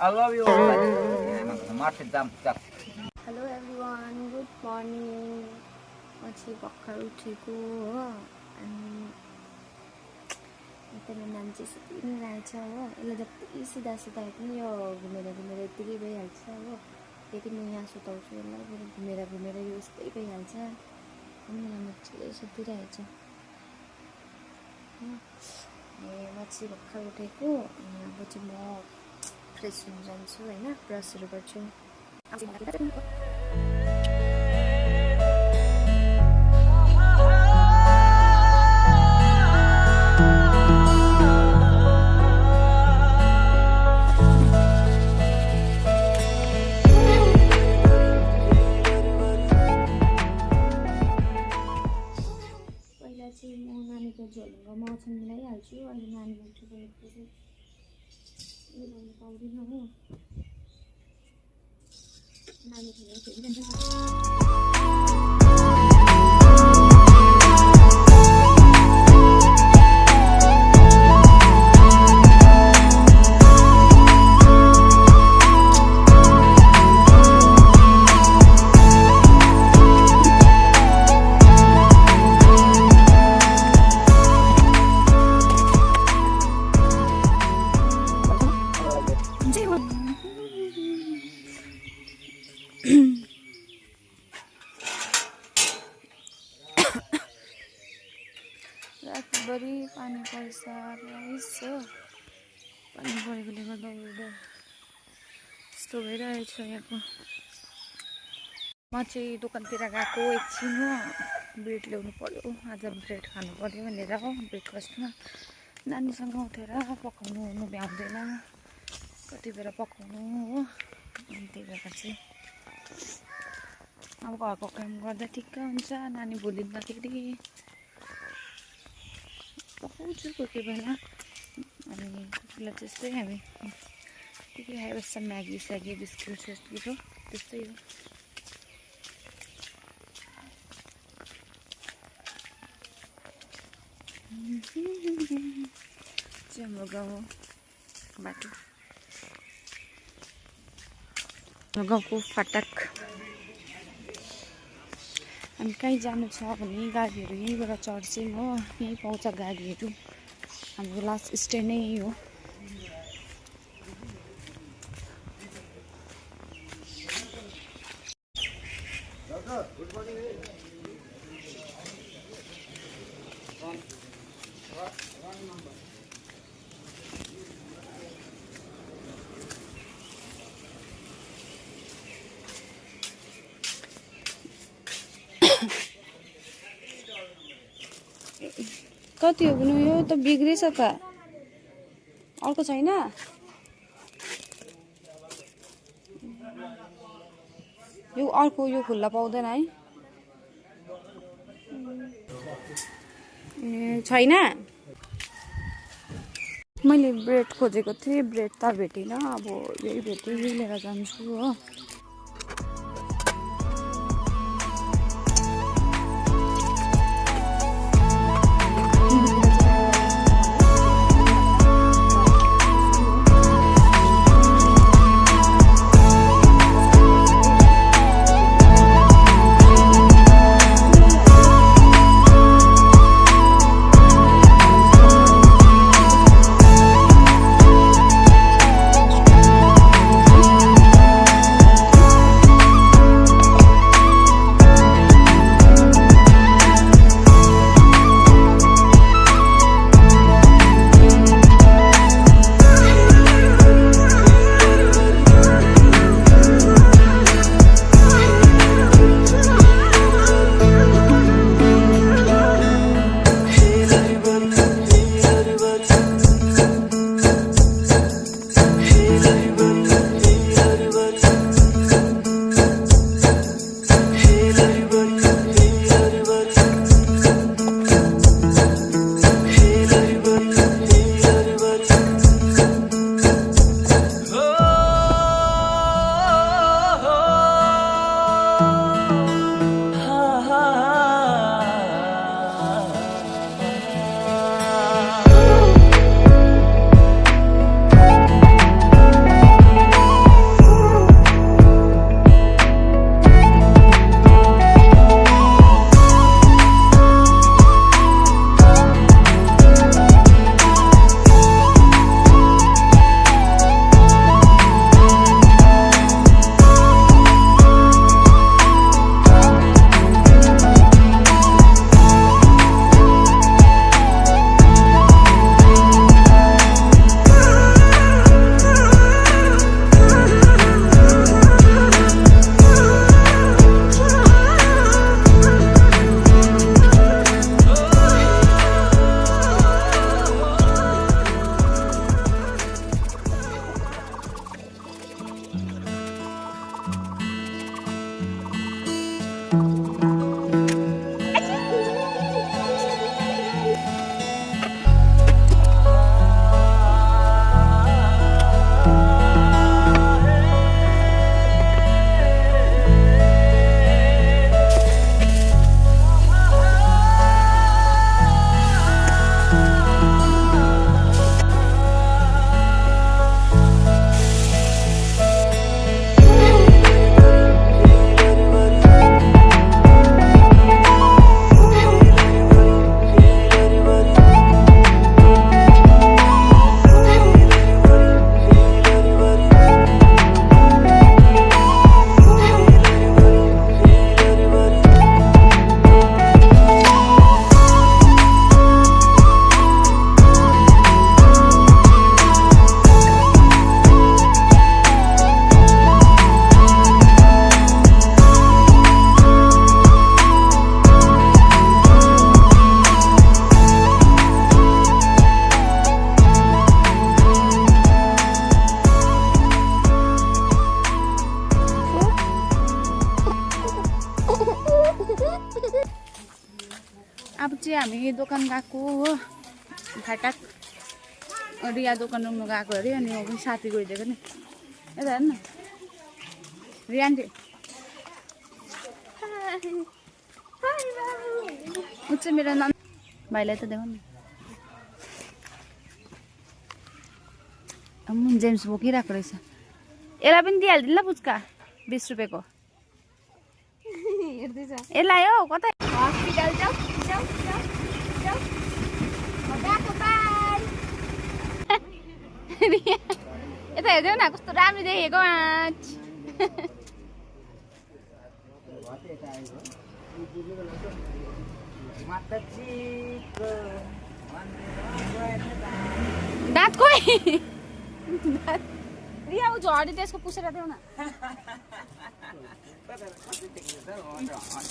I love you. Martin jump. Hello everyone, good morning. म चाहिँ भर्खर उठेको हो अनि यता नानी चाहिँ सुतिनै रहेछ हो। यसलाई जति सिधा सुताए पनि यो घुमेर घुमेर यत्तिकै भइहाल्छ हो। यति म यहाँ सुताउँछु यसलाई घुमेर घुमेर यो यस्तै भइहाल्छ। अनि यहाँ मजाले सुतिरहेछ। म चाहिँ भर्खर उठेको अनि अब चाहिँ म फ्रेस हुन जान्छु होइन, ब्रसहरू गर्छु। पहिला चाहिँ म नानीको झोलुङ्गो मौसम मिलाइहाल्छु। अहिले नानी उठिरहेको मिलाउनु पाउँदिनँ हो। नानी रातभरि पानी पर्छ रहेछ। पानी परेकोले गर्दा यस्तो भइरहेछ यहाँको। म चाहिँ दोकानतिर गएको एकछिन हो, ब्रेड ल्याउनु पर्यो। आज ब्रेड खानु पर्यो भनेर हो। ब्रेकफास्टमा नानीसँग उठेर पकाउनु ओर्नु भ्याउँदैन, कति बेला पकाउनु हो। अनि त्यही भएर चाहिँ अब घरको काम गर्दा ठिक्क हुन्छ। नानी भुलिँदाखेरि पकाउँछु कोही कोही बेला। अनि कोही बेला त्यस्तै हामी के के खाइबस्छ, म्यागी स्यागी बिस्कुट सिस्कुट हो, त्यस्तै हो। चाहिँ हाम्रो गाउँ बाटो, हाम्रो गाउँको फाटक। हामी कहीँ जानु छ भने गाडीहरू यहीँबाट चढ्छौँ हो। यहीँ पाउँछ गाडीहरू। हाम्रो लास्ट स्ट्यान्ड नै यही हो। कति हो भने यो त बिग्रेछ त, अर्को छैन। यो अर्को यो खुल्ला पाउँदैन है। ए छैन। मैले ब्रेड खोजेको थिएँ, ब्रेड त भेटिनँ। अब यही भेटेँ, यही लिएर जान्छु हो। अब चाहिँ हामी दोकान गएको हो फाटक रिया दोकान रुम्नु गएको अरे अनि म पनि साथी गइदिएको नि यता हेर्नु रिया आन्टी ऊ चाहिँ मेरो नन भाइलाई त देखाउनु नि जेम्स बोकिरहेको रहेछ यसलाई पनि दिइहालिदिनु ल पुच्का 20 रुपियाँको यसलाई हौ कतै हस्पिटल जाऊ जाऊ जाऊ जाऊ मजाको बाई यता हेर्दै न कस्तो राम्रो देखेको आँच दाँत खोइ रिया ऊ झडी त्यसको पुसेर देऊ न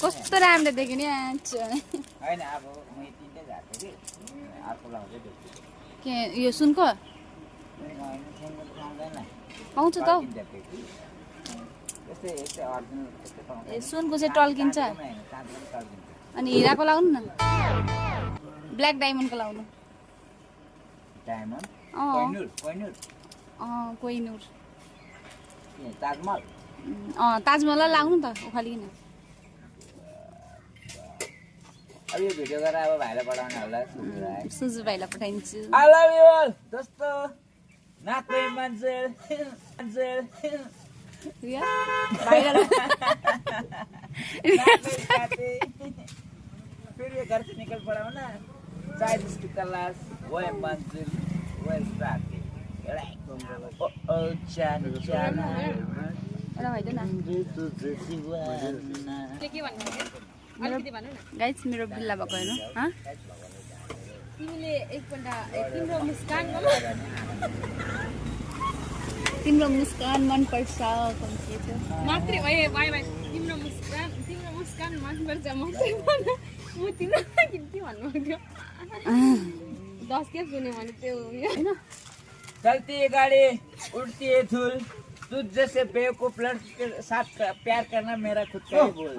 कस्तो राम्रो देख्यो नि आँच हैन अब म तिनटै झार्थे कि अर्को लाउँदै देख्छु के यो सुनको पाउँछ त यस्तै यस्तै अर्जिनल यस्तै पाउँछ ए सुनको चाहिँ टल्किन्छ अनि हिराको लाउनु न ब्ल्याक डायमन्डको लाउनु डायमन्ड अँ कोइनुर कोइनुर कोइनुर ताजमहल ताजमहल लाउनु त उखालिकन अब यो भिडियो गरेर अब भाइलाई पठाउने होला सुजु भाइलाई पठाइदिन्छु आई लभ यु ऑल दोस्तो नाकै मान्छे मान्छे रिया भाइलाई फिर ये घर से निकल पड़ा हो ना चाय बिस्किट का लाश वो है मंजिल वो है स्टार्ट ओ ओ चान चान एउटा भाइदो न गाइस मेरो बिल्ला भएको हेर्नु तिमीले एकपल्ट तिम्रो मुस्कान मनपर्छ मात्रै भाइ तिम्रो मुस्कान मनपर्छ मात्रै म तिम्रो लागि के भन्नु थियो 10 खेप सुने भने त्यो हैन चलती है गाड़ी उड़ती है धूल तुझ जैसे बेवकूफ लड़की के साथ प्यार करना मेरा खुद का ही बोल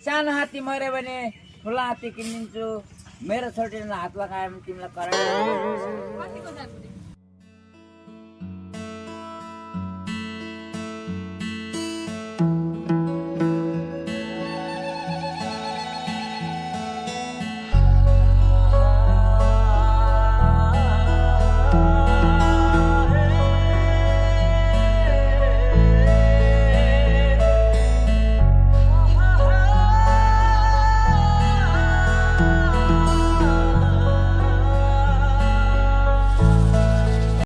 सानो हात्ती मर्यो भने ठुलो हात्ती किनिदिन्छु मेरो छोरीलाई हात लगायो भने तिमीलाई करायो